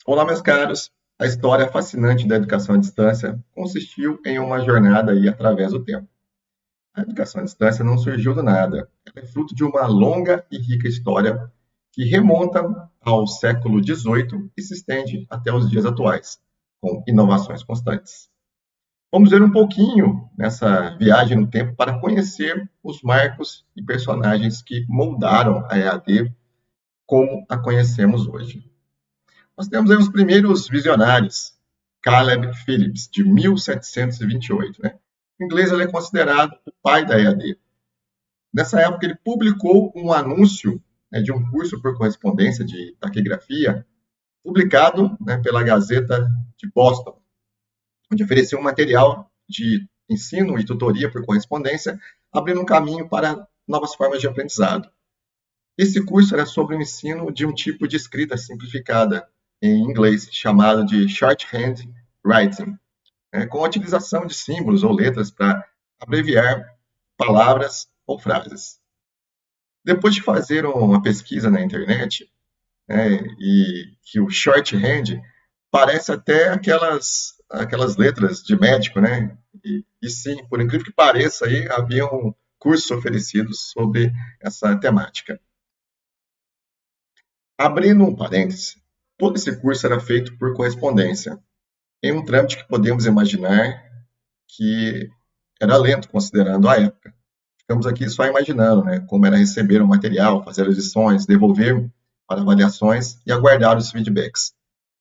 Olá, meus caros. A história fascinante da educação à distância consistiu em uma jornada aí através do tempo. A educação à distância não surgiu do nada. Ela é fruto de uma longa e rica história que remonta ao século XVIII e se estende até os dias atuais, com inovações constantes. Vamos ver um pouquinho nessa viagem no tempo para conhecer os marcos e personagens que moldaram a EAD como a conhecemos hoje. Nós temos aí os primeiros visionários, Caleb Phillips, de 1728. Né? Em inglês, ele é considerado o pai da EAD. Nessa época, ele publicou um anúncio, né, de um curso por correspondência de taquigrafia, publicado, né, pela Gazeta de Boston, onde oferecia um material de ensino e tutoria por correspondência, abrindo um caminho para novas formas de aprendizado. Esse curso era sobre o ensino de um tipo de escrita simplificada em inglês, chamado de shorthand writing, né, com a utilização de símbolos ou letras para abreviar palavras ou frases. Depois de fazer uma pesquisa na internet, né, e que o shorthand parece até aquelas letras de médico, né? E sim, por incrível que pareça, aí haviam cursos oferecidos sobre essa temática. Abrindo um parêntese, todo esse curso era feito por correspondência, em um trâmite que podemos imaginar que era lento, considerando a época. Ficamos aqui só imaginando, né, como era receber o material, fazer as lições, devolver para avaliações e aguardar os feedbacks.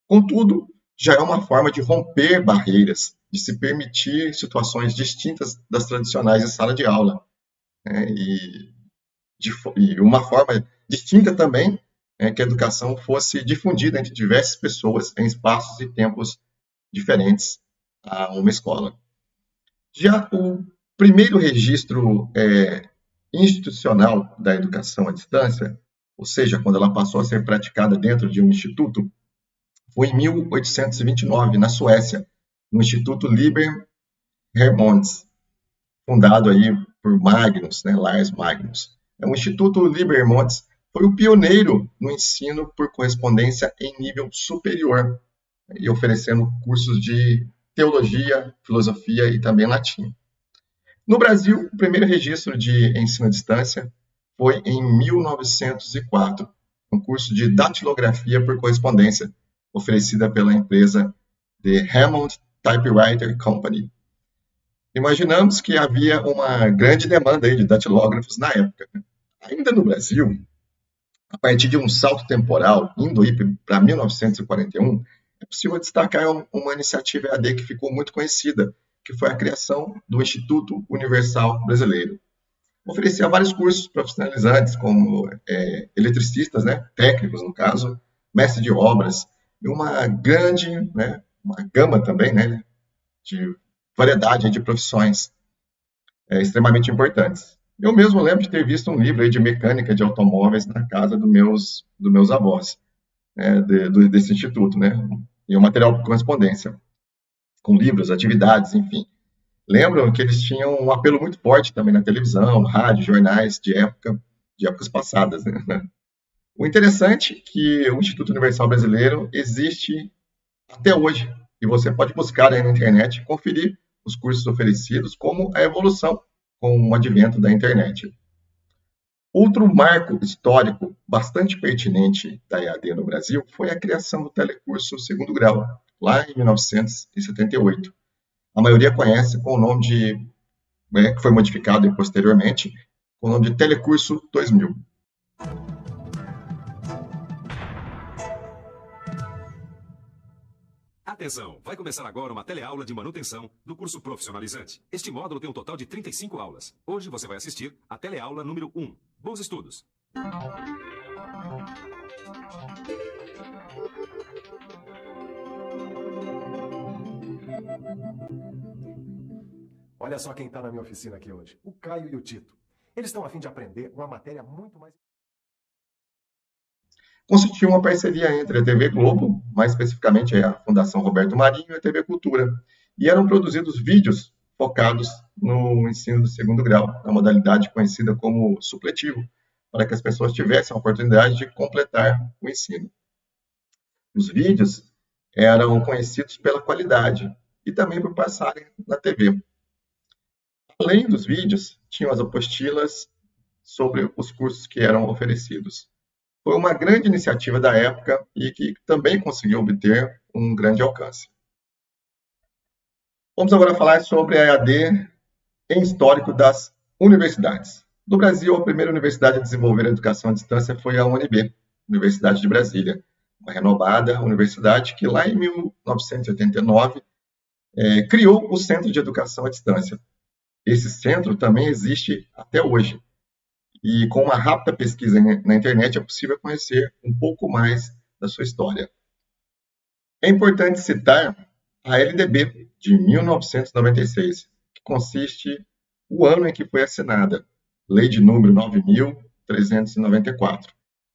Contudo, já é uma forma de romper barreiras, de se permitir situações distintas das tradicionais de sala de aula, né, e uma forma distinta também que a educação fosse difundida entre diversas pessoas em espaços e tempos diferentes a uma escola. Já o primeiro registro institucional da educação à distância, ou seja, quando ela passou a ser praticada dentro de um instituto, foi em 1829, na Suécia, no Instituto Liber Hermonds, fundado aí por Magnus, né, Lars Magnus. O Instituto Liber Hermonds foi o pioneiro no ensino por correspondência em nível superior, e oferecendo cursos de teologia, filosofia e também latim. No Brasil, o primeiro registro de ensino à distância foi em 1904, um curso de datilografia por correspondência, oferecida pela empresa The Hammond Typewriter Company. Imaginamos que havia uma grande demanda aí de datilógrafos na época. Ainda no Brasil, a partir de um salto temporal, indo para 1941, é possível destacar uma iniciativa EAD que ficou muito conhecida, que foi a criação do Instituto Universal Brasileiro. Oferecia vários cursos profissionalizantes, como eletricistas, né, técnicos no caso, mestre de obras, e uma grande, né, uma gama também, né, de variedade de profissões extremamente importantes. Eu mesmo lembro de ter visto um livro aí de mecânica de automóveis na casa dos meus avós, desse instituto, né? E um material por correspondência, com livros, atividades, enfim. Lembro que eles tinham um apelo muito forte também na televisão, no rádio, jornais de épocas passadas, né? O interessante é que o Instituto Universal Brasileiro existe até hoje, e você pode buscar aí na internet, conferir os cursos oferecidos, como a evolução com o advento da internet. Outro marco histórico bastante pertinente da EAD no Brasil foi a criação do telecurso segundo grau, lá em 1978. A maioria conhece com o nome que foi modificado posteriormente, com o nome de Telecurso 2000. Atenção! Vai começar agora uma teleaula de manutenção do curso profissionalizante. Este módulo tem um total de 35 aulas. Hoje você vai assistir a teleaula número 1. Bons estudos! Olha só quem está na minha oficina aqui hoje. O Caio e o Tito. Eles estão a fim de aprender uma matéria muito mais... Consistiu uma parceria entre a TV Globo, mais especificamente a Fundação Roberto Marinho e a TV Cultura, e eram produzidos vídeos focados no ensino do segundo grau, na modalidade conhecida como supletivo, para que as pessoas tivessem a oportunidade de completar o ensino. Os vídeos eram conhecidos pela qualidade e também por passarem na TV. Além dos vídeos, tinham as apostilas sobre os cursos que eram oferecidos. Foi uma grande iniciativa da época e que também conseguiu obter um grande alcance. Vamos agora falar sobre a EAD em histórico das universidades. No Brasil, a primeira universidade a desenvolver a educação à distância foi a UNB, Universidade de Brasília, uma renomada universidade que lá em 1989 criou o Centro de Educação à Distância. Esse centro também existe até hoje. E com uma rápida pesquisa na internet é possível conhecer um pouco mais da sua história. É importante citar a LDB de 1996, que consiste o ano em que foi assinada, Lei de número 9.394,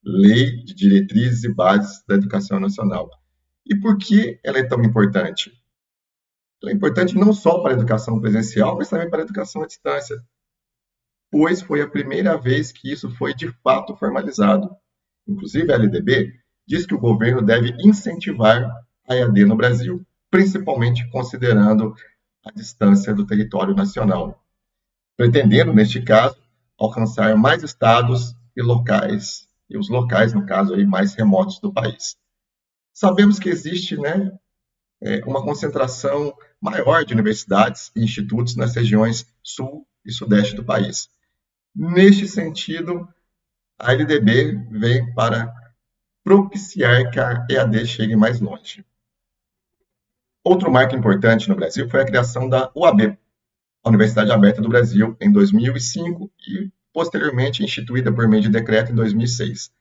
Lei de Diretrizes e Bases da Educação Nacional. E por que ela é tão importante? Ela é importante não só para a educação presencial, mas também para a educação à distância, pois foi a primeira vez que isso foi de fato formalizado. Inclusive, a LDB diz que o governo deve incentivar a EAD no Brasil, principalmente considerando a distância do território nacional, pretendendo, neste caso, alcançar mais estados e locais, e os locais, no caso, aí, mais remotos do país. Sabemos que existe uma concentração maior de universidades e institutos nas regiões sul e sudeste do país. Neste sentido, a LDB vem para propiciar que a EAD chegue mais longe. Outro marco importante no Brasil foi a criação da UAB, a Universidade Aberta do Brasil, em 2005 e posteriormente instituída por meio de decreto em 2006.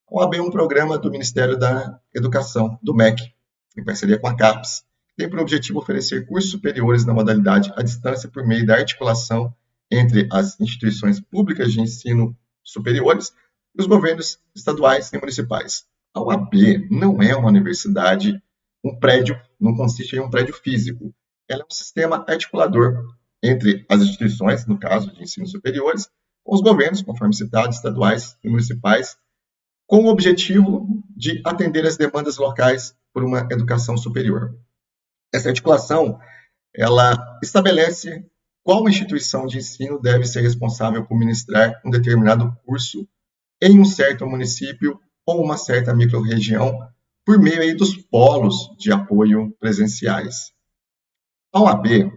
A UAB é um programa do Ministério da Educação, do MEC, em parceria com a CAPES, que tem por objetivo oferecer cursos superiores na modalidade à distância por meio da articulação entre as instituições públicas de ensino superiores e os governos estaduais e municipais. A UAB não é uma universidade, um prédio, não consiste em um prédio físico. Ela é um sistema articulador entre as instituições, no caso de ensino superiores, com os governos, conforme citado, estaduais e municipais, com o objetivo de atender as demandas locais por uma educação superior. Essa articulação, ela estabelece qual instituição de ensino deve ser responsável por ministrar um determinado curso em um certo município ou uma certa microrregião por meio aí dos polos de apoio presenciais. A OAB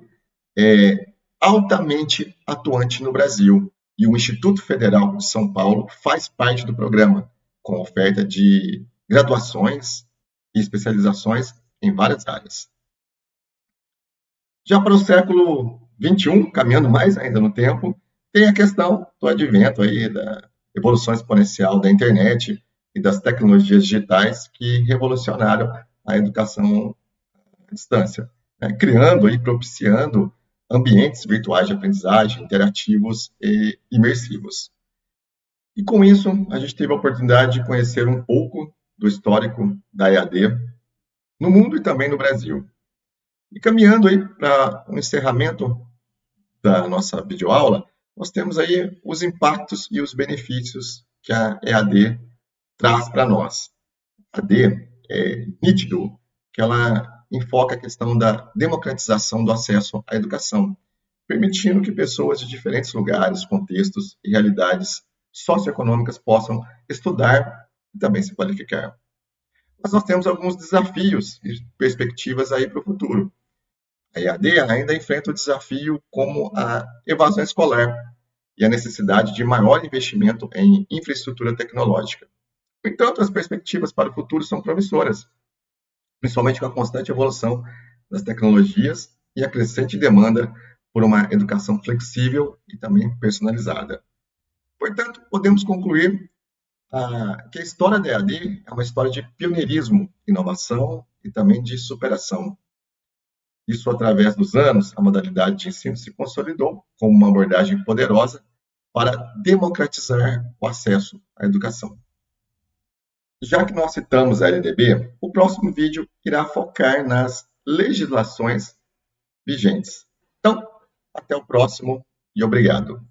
é altamente atuante no Brasil e o Instituto Federal de São Paulo faz parte do programa, com oferta de graduações e especializações em várias áreas. Já para o século XXI, caminhando mais ainda no tempo, tem a questão do advento aí da evolução exponencial da internet e das tecnologias digitais que revolucionaram a educação à distância, criando e propiciando ambientes virtuais de aprendizagem, interativos e imersivos. E com isso, a gente teve a oportunidade de conhecer um pouco do histórico da EAD no mundo e também no Brasil. E caminhando aí para o encerramento da nossa videoaula, nós temos aí os impactos e os benefícios que a EAD traz para nós. A EAD é nítido que ela enfoca a questão da democratização do acesso à educação, permitindo que pessoas de diferentes lugares, contextos e realidades socioeconômicas possam estudar e também se qualificar. Mas nós temos alguns desafios e perspectivas aí para o futuro. A EAD ainda enfrenta o desafio como a evasão escolar e a necessidade de maior investimento em infraestrutura tecnológica. No entanto, as perspectivas para o futuro são promissoras, principalmente com a constante evolução das tecnologias e a crescente demanda por uma educação flexível e também personalizada. Portanto, podemos concluir que a história da EAD é uma história de pioneirismo, inovação e também de superação. Isso, através dos anos, a modalidade de ensino se consolidou como uma abordagem poderosa para democratizar o acesso à educação. Já que nós citamos a LDB, o próximo vídeo irá focar nas legislações vigentes. Então, até o próximo e obrigado.